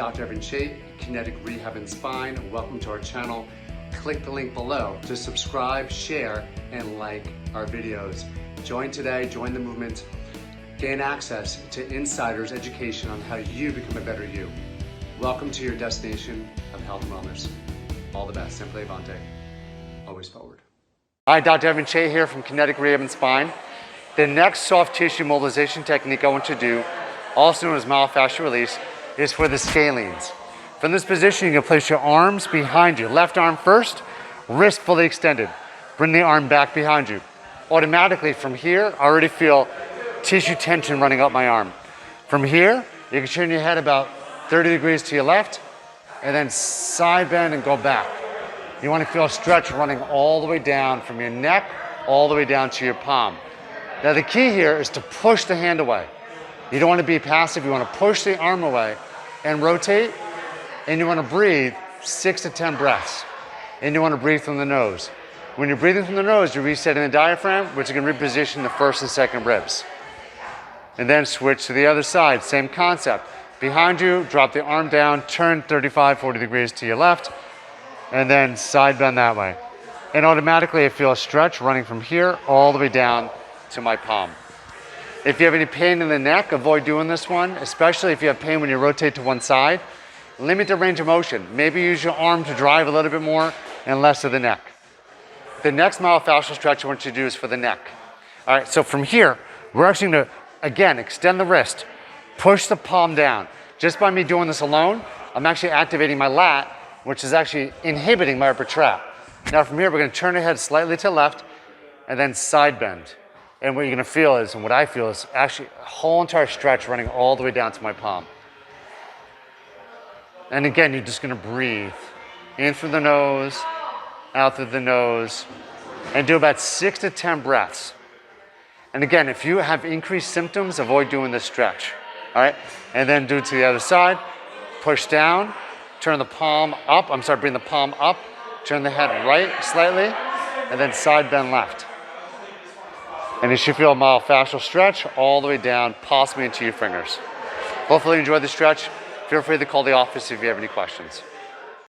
Dr. Chait, Kinetic Rehab and Spine. Welcome to our channel. Click the link below to subscribe, share, and like our videos. Join today, join the movement, gain access to insiders' education on how you become a better you. Welcome to your destination of health and wellness. All the best. Simply Avante. Always forward. Hi, Dr. Chait here from Kinetic Rehab and Spine. The next soft tissue mobilization technique I want to do, also known as myofascial release, is for the scalenes. From this position, you can place your arms behind you. Left arm first, wrist fully extended. Bring the arm back behind you. Automatically from here, I already feel tissue tension running up my arm. From here, you can turn your head about 30 degrees to your left, and then side bend and go back. You want to feel a stretch running all the way down from your neck, all the way down to your palm. Now the key here is to push the hand away. You don't want to be passive, you want to push the arm away and rotate, and you want to breathe 6 to 10 breaths. And you want to breathe from the nose. When you're breathing from the nose, you're resetting the diaphragm, which is going to reposition the first and second ribs. And then switch to the other side, same concept. Behind you, drop the arm down, turn 35, 40 degrees to your left, and then side bend that way. And automatically I feel a stretch running from here all the way down to my palm. If you have any pain in the neck, avoid doing this one, especially if you have pain when you rotate to one side. Limit the range of motion. Maybe use your arm to drive a little bit more and less of the neck. The next myofascial stretch I want you to do is for the neck. All right, so from here, we're actually going to, again, extend the wrist, push the palm down. Just by me doing this alone, I'm actually activating my lat, which is actually inhibiting my upper trap. Now from here, we're going to turn the head slightly to the left and then side bend. And what you're going to feel is, and what I feel is actually a whole entire stretch running all the way down to my palm. And again, you're just going to breathe in through the nose, out through the nose, and do about 6 to 10 breaths. And again, if you have increased symptoms, avoid doing this stretch. All right? And then do it to the other side. Push down, turn the palm up. Bring the palm up, turn the head right slightly, and then side bend left. And you should feel a myofascial stretch all the way down, possibly into your fingers. Hopefully you enjoyed the stretch. Feel free to call the office if you have any questions.